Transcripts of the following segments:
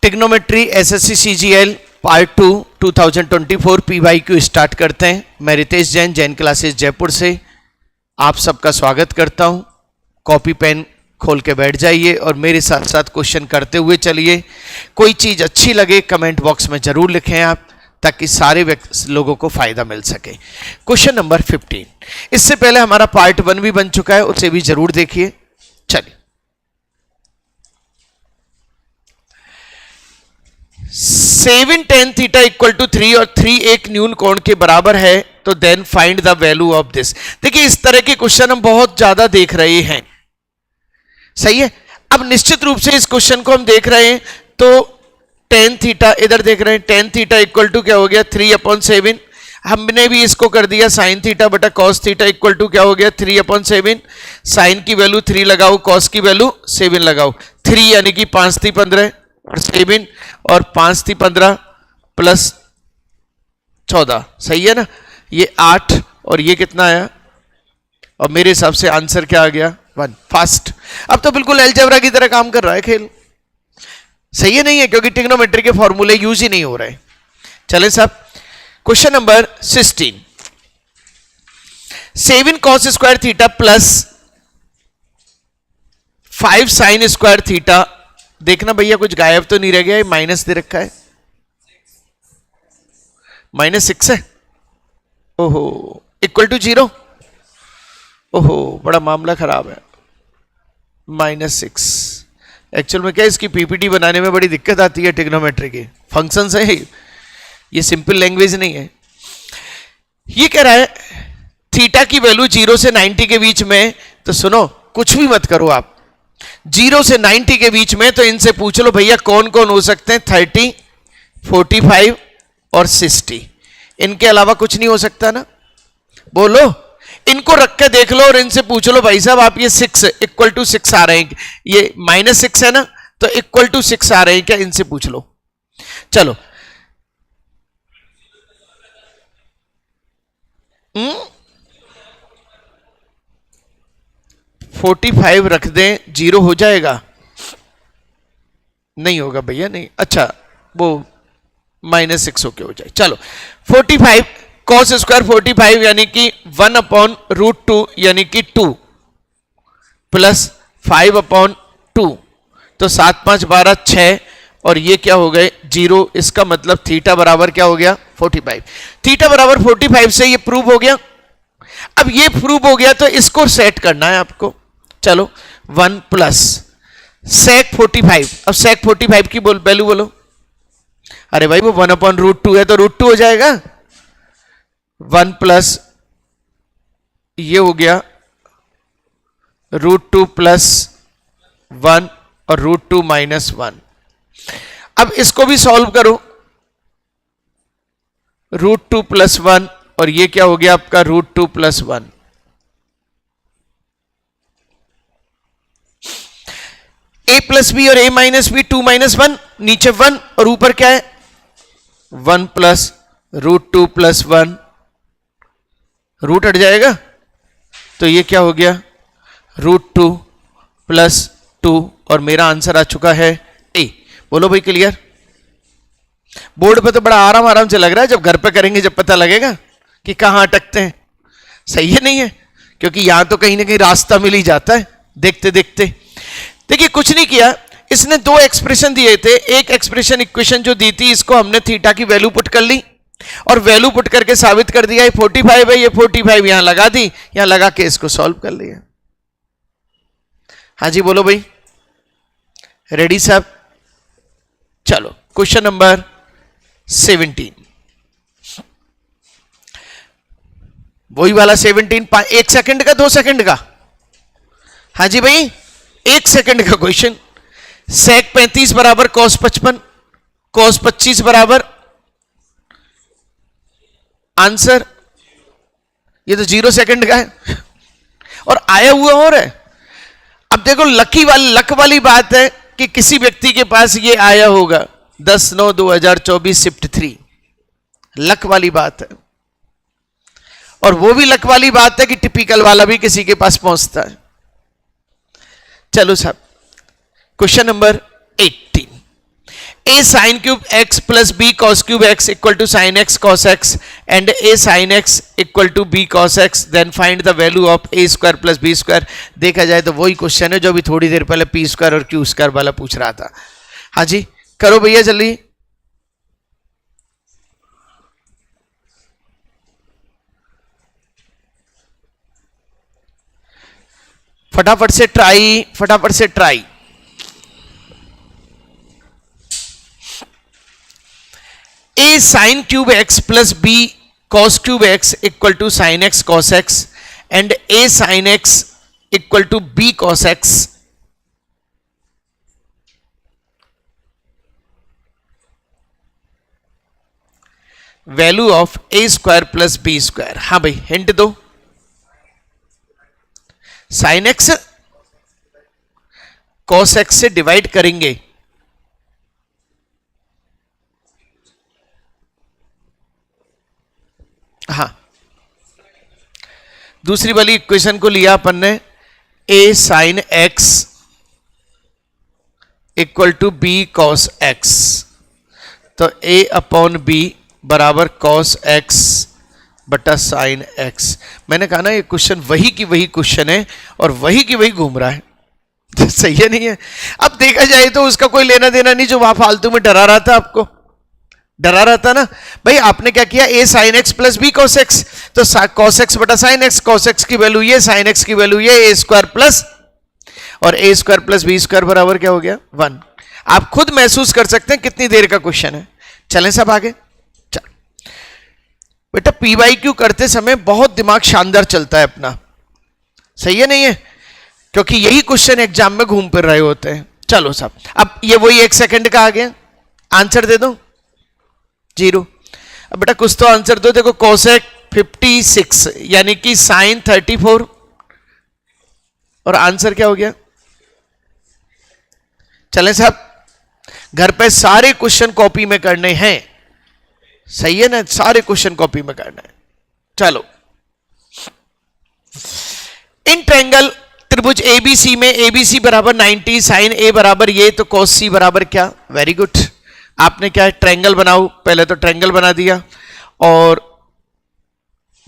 Trigonometry SSC CGL part 2 2024 PYQ start करते हैं। मैं रितेश जैन, जैन क्लासेस जयपुर से आप सबका स्वागत करता हूं। कॉपी पेन खोल के बैठ जाइए और मेरे साथ साथ क्वेश्चन करते हुए चलिए। कोई चीज़ अच्छी लगे कमेंट बॉक्स में जरूर लिखें आप, ताकि सारे लोगों को फायदा मिल सके। क्वेश्चन नंबर 15, इससे पहले हमारा पार्ट 1 भी बन चुका है, उसे भी जरूर देखिए। चलिए, 7 tan थीटा इक्वल टू 3 और 3 एक न्यून कोण के बराबर है, तो then find the value of this. देखिए, इस तरह के क्वेश्चन हम बहुत ज्यादा देख रहे हैं, सही है। अब निश्चित रूप से इस क्वेश्चन को हम देख रहे हैं तो tan थीटा, इधर देख रहे हैं, tan थीटा इक्वल टू क्या हो गया 3/7। हमने भी इसको कर दिया sin थीटा बटा cos थीटा इक्वल टू क्या हो गया 3/7। sin की वैल्यू 3 लगाओ, cos की वैल्यू 7 लगाओ। 3 यानी कि 5 3 15 और 7 और 5 3 15 प्लस 14, सही है ना। ये 8 और ये कितना आया, और मेरे हिसाब से आंसर क्या आ गया 1। फास्ट, अब तो बिल्कुल अलजेब्रा की तरह काम कर रहा है खेल, सही है नहीं है, क्योंकि ट्रिग्नोमेट्री के फॉर्मूले यूज ही नहीं हो रहे। चले साहब, question number 16, 7 cos square theta plus 5 sin square theta. देखना भैया कुछ गायब तो नहीं रह गया, माइनस दे रखा है, -6 है। ओहो, इक्वल टू 0। ओहो, बड़ा मामला खराब है। -6 एक्चुअल में क्या, इसकी पीपीटी बनाने में बड़ी दिक्कत आती है। ट्रिग्नोमेट्री के फंक्शंस है, ये सिंपल लैंग्वेज नहीं है। ये कह रहा है थीटा की वैल्यू 0 से 90 के बीच में, तो सुनो कुछ भी मत करो आप, 0 से 90 के बीच में, तो इनसे पूछ लो भैया कौन कौन हो सकते हैं 30, 45 और 60। इनके अलावा कुछ नहीं हो सकता ना, बोलो। इनको रख के देख लो और इनसे पूछ लो भाई साहब आप ये 6 इक्वल टू 6 आ रहे हैं, ये -6 है ना, तो इक्वल टू 6 आ रहे हैं क्या, इनसे पूछ लो। चलो 45 रख दें, 0 हो जाएगा? नहीं होगा भैया, नहीं। अच्छा, वो -6 होके हो जाए। चलो 45 cos स्क्वायर 45 यानी कि 1/√2 यानी कि 2 प्लस 5/2, तो 7 5 12 6, और ये क्या हो गए 0। इसका मतलब थीटा बराबर क्या हो गया 45। थीटा बराबर 45 से ये प्रूव हो गया। अब ये प्रूव हो गया तो इसको सेट करना है आपको। चलो 1 प्लस sec 45। अब sec 45 की वैल्यू बोलो। अरे भाई वो 1/√2 है तो √2 हो जाएगा। 1 प्लस ये हो गया √2 प्लस 1 और √2 माइनस 1। अब इसको भी सॉल्व करो, √2 प्लस 1 और ये क्या हो गया आपका √2 प्लस 1। a प्लस बी और a माइनस बी, 2 माइनस 1, नीचे 1 और ऊपर क्या है 1 प्लस √2 प्लस 1, रूट हट जाएगा तो ये क्या हो गया √2 प्लस 2, और मेरा आंसर आ चुका है a। बोलो भाई क्लियर? बोर्ड पे तो बड़ा आराम आराम से लग रहा है, जब घर पे करेंगे जब पता लगेगा कि कहां अटकते हैं। सही है नहीं है? क्योंकि यहां तो कहीं ना कहीं रास्ता मिल ही जाता है देखते देखते। देखिए कुछ नहीं किया, इसने 2 एक्सप्रेशन दिए थे। एक एक्सप्रेशन इक्वेशन जो दी थी, इसको हमने थीटा की वैल्यू पुट कर ली और वैल्यू पुट करके साबित कर दिया ये 45 है, ये 45 यहां लगा दी, यहां लगा के इसको सॉल्व कर लिया। हाँ जी बोलो भाई, रेडी साहब? चलो क्वेश्चन नंबर 17, वही वाला 17, 1 सेकंड का 2 सेकंड का? हाँ जी भाई 1 सेकंड का क्वेश्चन। sec 35 बराबर cos 55, cos 25 बराबर आंसर, ये तो 0 सेकंड का है और आया हुआ और है। अब देखो लक वाली बात है कि किसी व्यक्ति के पास ये आया होगा 10/9/2024 शिफ्ट 3, लक वाली बात है। और वो भी लक वाली बात है कि टिपिकल वाला भी किसी के पास पहुंचता है। चलो साहब, question number 18, a sin cube x plus b cos cube x equal to sin x cos x and a sin x equal to b cos x, then find the value of a square plus b square। देखा जाए तो वही question है जो अभी थोड़ी देर पहले p square और q स्क्वायर वाला पूछ रहा था। हाँ जी करो भैया जल्दी। फटाफट से ट्राई, फटाफट से try. a sin cube x plus b cos cube x equal to sin x cos x and a sin x equal to b cos x। Value of a square plus b square. हाँ भाई hint दो। sin x cos x से divide करेंगे। हाँ दूसरी वाली equation को लिया अपन ने a sin x equal to b cos x, तो a अपॉन b बराबर cos x बटा sin x। मैंने कहा ना ये क्वेश्चन वही की वही क्वेश्चन है और वही की वही घूम रहा है। सही है नहीं है? अब देखा जाए तो उसका कोई लेना देना नहीं जो वहां फालतू में डरा रहा था, आपको डरा रहा था ना भाई। आपने क्या किया a sin x plus b cos x, तो cos x बटा sin x, cos x की वैल्यू ये, sin x की वैल्यू ये, a स्क्वायर प्लस और a square plus b square बराबर क्या हो गया 1। आप खुद महसूस कर सकते हैं कितनी देर का क्वेश्चन है। चलें सब आगे। बेटा पी वाई क्यू करते समय बहुत दिमाग शानदार चलता है अपना, सही है नहीं है? क्योंकि यही क्वेश्चन एग्जाम में घूम फिर रहे होते हैं। चलो साहब अब ये वही 1 सेकंड का आ गया, आंसर दे दो 0। अब बेटा कुछ तो आंसर दो। देखो कोसेक 56 यानी कि साइन 34 और आंसर क्या हो गया। चलें साहब घर पे सारे क्वेश्चन कॉपी में करने हैं, सही है ना? सारे क्वेश्चन कॉपी में करना है। चलो इन ट्रायंगल त्रिभुज एबीसी में एबीसी बराबर 90, साइन ए बराबर ये, तो कॉस सी बराबर क्या। Very good. आपने क्या है ट्रायंगल बनाओ, पहले तो ट्रायंगल बना दिया और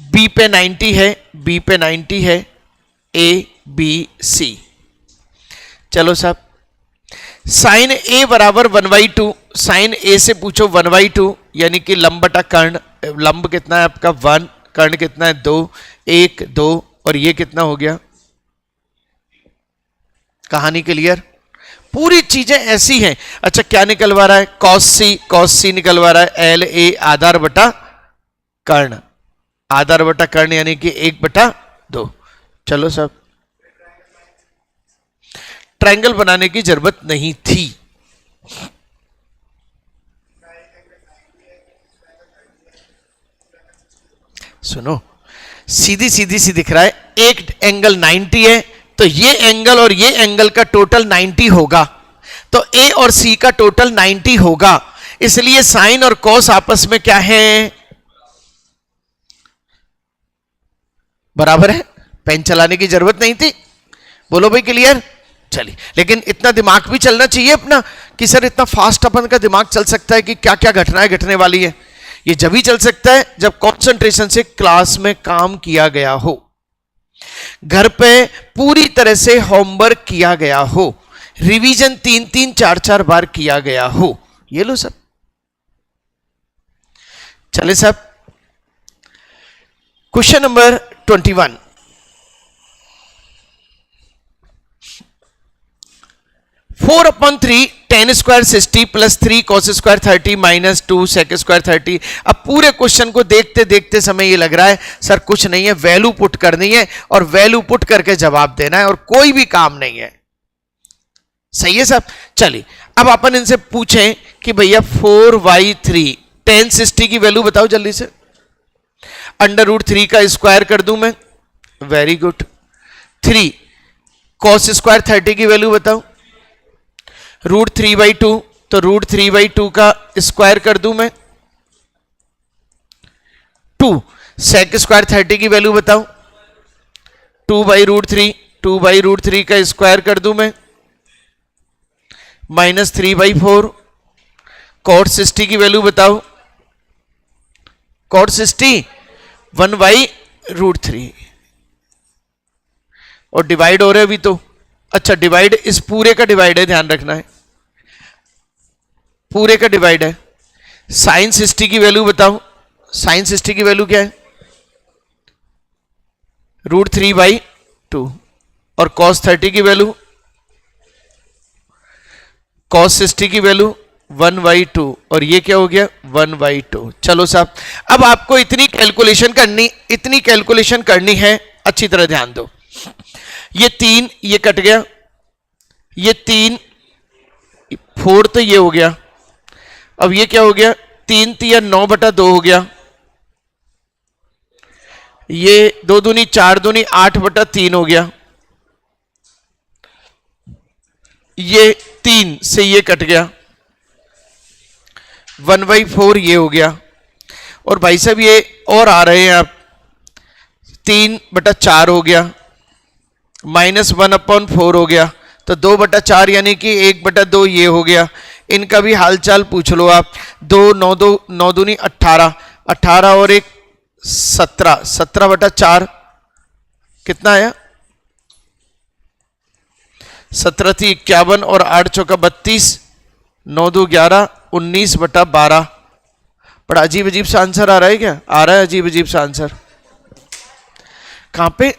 बी पे 90 है, बी पे 90 है, ए बी सी। चलो साहब साइन ए बराबर 1/2, साइन ए से पूछो 1/2 यानी कि लंब बटा कर्ण। लंब कितना है आपका 1, कर्ण कितना है 2, 1 2 और ये कितना हो गया। कहानी क्लियर? पूरी चीजें ऐसी हैं। अच्छा क्या निकलवा रहा है कॉस सी निकलवा रहा है एल ए आधार बटा कर्ण, आधार बटा कर्ण यानी कि 1/2। चलो साहब ट्रायंगल बनाने की जरूरत नहीं थी। सुनो सीधी सीधी सी दिख रहा है, एक एंगल 90 है तो ये एंगल और ये एंगल का टोटल 90 होगा, तो ए और सी का टोटल 90 होगा। इसलिए साइन और कॉस आपस में क्या है बराबर है। पेन चलाने की जरूरत नहीं थी। बोलो भाई क्लियर? चलिए लेकिन इतना दिमाग भी चलना चाहिए अपना कि सर इतना फास्ट अपन का दिमाग चल सकता है कि क्या क्या घटनाएं घटने वाली है। ये जब ही चल सकता है जब कंसंट्रेशन से क्लास में काम किया गया हो, घर पे पूरी तरह से होमवर्क किया गया हो, रिवीजन 3-3 4-4 बार किया गया हो। ये लो सब। चले साहब question number 21। 4/3 tan square 60 plus 3 cos square 30 minus 2 sec square 30। अब पूरे क्वेश्चन को देखते देखते समय ये लग रहा है सर कुछ नहीं है, वैल्यू पुट करनी है और वैल्यू पुट करके जवाब देना है और कोई भी काम नहीं है। सही है साहब? चलिए अब अपन इनसे पूछें कि भैया 4/3 tan 60 की वैल्यू बताओ जल्दी से। √3 का स्क्वायर कर दूं मैं। Very good. 3 cos स्क्वायर 30 की वैल्यू बताओ। √3/2 तो √3/2 का स्क्वायर कर दूं मैं। 2 sec स्क्वायर 30 की वैल्यू बताओ। 2/√3 2/√3 का स्क्वायर कर दूं मैं। -3/4 कॉट 60 की वैल्यू बताओ, कॉट 60 1/√3 और डिवाइड हो रहा है अभी तो। अच्छा डिवाइड इस पूरे का डिवाइड है, ध्यान रखना है पूरे का डिवाइड है। साइन 60 की वैल्यू बताओ, साइन 60 की वैल्यू क्या है, √3/2 और cos 30 की वैल्यू, cos 60 की वैल्यू 1/2 और ये क्या हो गया 1/2। चलो साहब अब आपको इतनी कैलकुलेशन करनी है, अच्छी तरह ध्यान दो। ये 3 ये कट गया, ये 3 4 तो ये हो गया, अब ये क्या हो गया 3 3 9/2 हो गया, ये 2 दूनी 4 दूनी 8/3 हो गया, ये 3 से ये कट गया 1/4 ये हो गया। और भाई साहब ये और आ रहे हैं आप 3/4 हो गया, -1/4 हो गया, तो 2/4 यानी कि 1/2 ये हो गया। इनका भी हालचाल पूछ लो आप। 2 9 दूनी 18, 18 और 1 17, 17/4 कितना आया 17 थी 51 और 8 चौका 32, 9 2 11, 19/12। बड़ा अजीब अजीब सा आंसर आ रहा है, क्या आ रहा है अजीब अजीब सा आंसर? कहां पे,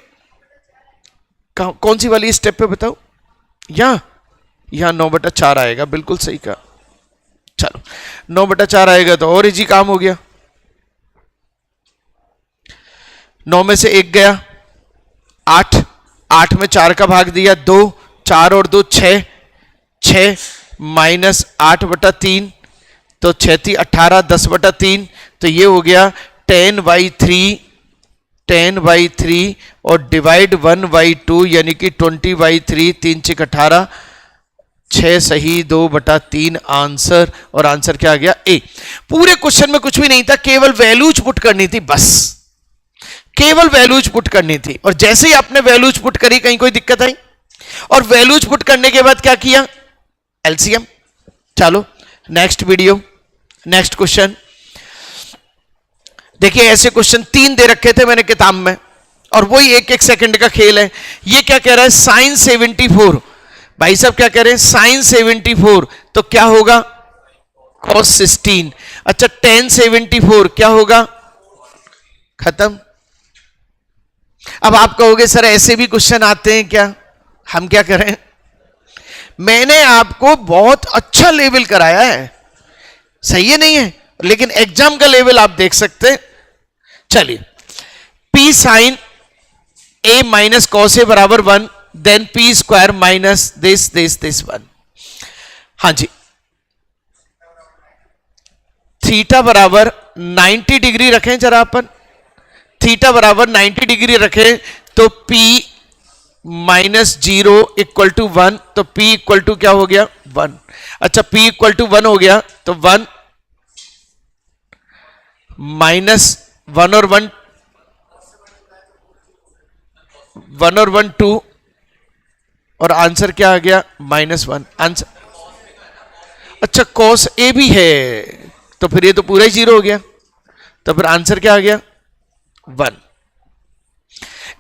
कौन सी वाली स्टेप पे बताओ? यहां 9/4 आएगा, बिल्कुल सही कहा। चलो 9/4 आएगा तो और इजी काम हो गया। 9 में से 1 गया 8, 8 में 4 का भाग दिया 2, 4 और 2 6, 6 -8/3 तो 6 थी 18, 10/3 तो ये हो गया 10/3, 10/3 और डिवाइड 1/2 यानी कि 20/3, 3 6 18, 6 सही 2/3 आंसर। और आंसर क्या आ गया ए। पूरे क्वेश्चन में कुछ भी नहीं था, केवल वैल्यूज पुट करनी थी, बस केवल वैल्यूज पुट करनी थी। और जैसे ही आपने वैल्यूज पुट करी कहीं कोई दिक्कत आई, और वैल्यूज पुट करने के बाद क्या किया एलसीएम। चलो नेक्स्ट वीडियो, नेक्स्ट क्वेश्चन देखिए। ऐसे क्वेश्चन 3 दे रखे थे मैंने किताब में और वही 1 1 सेकंड का खेल है। ये क्या कह रहा है साइन 74, भाई साहब क्या कह रहे हैं साइन 74 तो क्या होगा cos 16। अच्छा tan 74 क्या होगा, खत्म। अब आप कहोगे सर ऐसे भी क्वेश्चन आते हैं क्या, हम क्या करें? मैंने आपको बहुत अच्छा लेवल कराया है, सही है नहीं है, लेकिन एग्जाम का लेवल आप देख सकते हैं। चलिए p sine a minus cos a बराबर 1, then p square minus this 1। हाँ जी, थीटा बराबर 90 डिग्री रखें जरा अपन, थीटा बराबर 90 डिग्री रखें तो p -0 = 1, तो p = क्या हो गया 1। अच्छा p = 1 हो गया तो 1 -1 और 1 2 और आंसर क्या आ गया -1 आंसर। अच्छा cos a भी है तो फिर ये तो पूरा ही 0 हो गया, तो फिर आंसर क्या आ गया 1।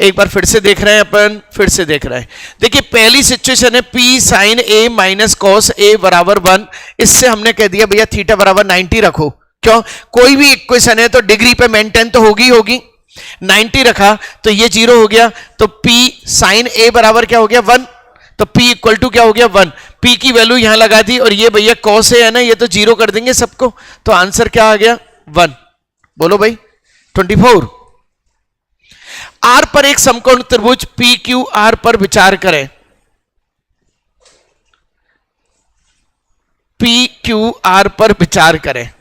एक बार फिर से देख रहे हैं अपन, फिर से देख रहे हैं। देखिए पहली सिचुएशन है p sine a minus cos a बराबर 1, इससे हमने कह दिया भैया थीटा बराबर 90 रखो। क्यों, कोई भी इक्वेशन है तो डिग्री पे मेंटेन तो होगी। 90 रखा तो ये 0 हो गया, तो p साइन a बराबर क्या हो गया 1, तो p = क्या हो गया 1। p की वैल्यू यहां लगा दी और ये भैया कॉस है ना, ये तो 0 कर देंगे सबको, तो आंसर क्या आ गया 1। बोलो भाई 24। R पर एक समकोण त्रिभुज PQR पर विचार करें। PQR पर विचार करें,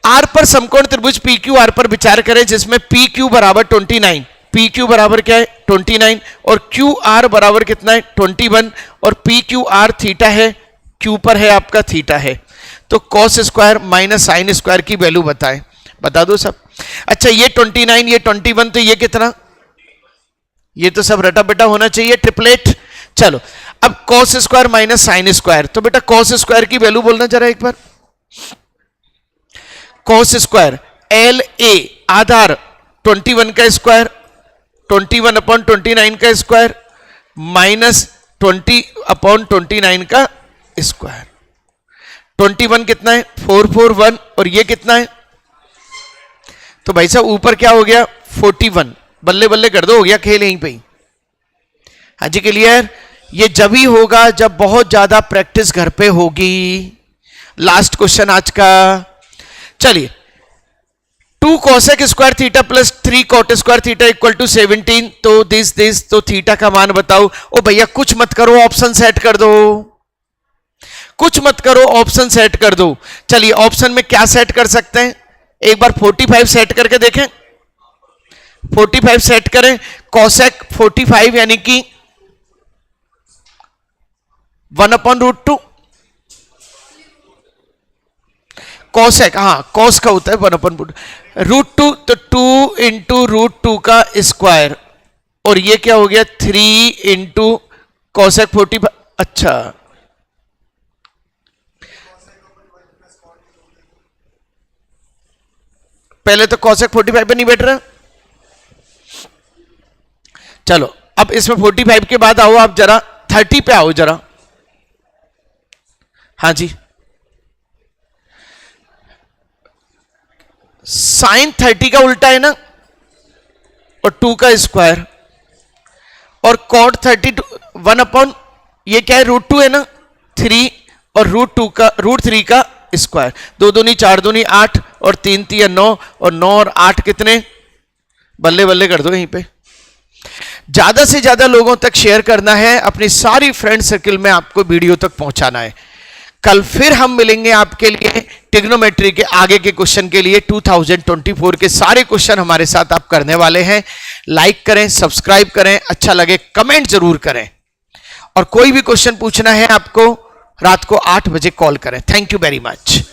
R पर समकोण त्रिभुज PQR पर विचार करें जिसमें PQ बराबर 29, PQ बराबर क्या है 29 और QR बराबर कितना है 21 और PQR थीटा है, Q पर है आपका थीटा है, तो cos square minus sine square की वैल्यू बताएं, बता दो सब। अच्छा ये 29 ये 21 तो ये कितना, ये तो सब रटा बेटा होना चाहिए ट्रिपलेट। चलो अब cos square minus sine square, तो बेटा cos स्क्वायर की वैल्यू बोलना जरा एक बार, कॉस स्क्वायर एल ए आधार 21 का स्क्वायर 21/29 का स्क्वायर माइनस 20/29 का स्क्वायर। 21 कितना है 441 और ये कितना है, तो भाई साहब ऊपर क्या हो गया 41, बल्ले बल्ले कर दो, हो गया खेल यहीं पे ही। हाँ जी क्लियर। ये जब ही होगा जब बहुत ज्यादा प्रैक्टिस घर पे होगी। लास्ट क्वेश्चन आज का, चलिए 2 cosec square theta plus 3 cot square theta equal to 17, तो दिस तो थीटा का मान बताओ। ओ भैया कुछ मत करो, ऑप्शन सेट कर दो, कुछ मत करो, ऑप्शन सेट कर दो। चलिए ऑप्शन में क्या सेट कर सकते हैं, एक बार 45 सेट करके देखें। 45 सेट करें, cosec 45 यानी कि 1/√2, cosec हाँ cos का होता है 1/√2, तो 2 इंटू √2 का स्क्वायर, और ये क्या हो गया 3 इंटू cosec 45। अच्छा पहले तो cosec 45 पे नहीं बैठ रहा। चलो अब इसमें 45 के बाद आओ आप जरा 30 पे आओ जरा। हाँ जी साइन 30 का उल्टा है ना, और 2 का स्क्वायर, और कॉट 30 1 ये क्या है √2 है ना 3, और √3 का स्क्वायर। 2 दूनी 4 दूनी 8 और 3 3 9, और 9 और 8 कितने, बल्ले बल्ले कर दो यहीं पे। ज्यादा से ज्यादा लोगों तक शेयर करना है, अपनी सारी फ्रेंड सर्किल में आपको वीडियो तक पहुंचाना है। कल फिर हम मिलेंगे आपके लिए ट्रिग्नोमेट्री के आगे के क्वेश्चन के लिए। 2024 के सारे क्वेश्चन हमारे साथ आप करने वाले हैं। लाइक करें, सब्सक्राइब करें, अच्छा लगे कमेंट जरूर करें, और कोई भी क्वेश्चन पूछना है आपको रात को 8 बजे कॉल करें। Thank you very much.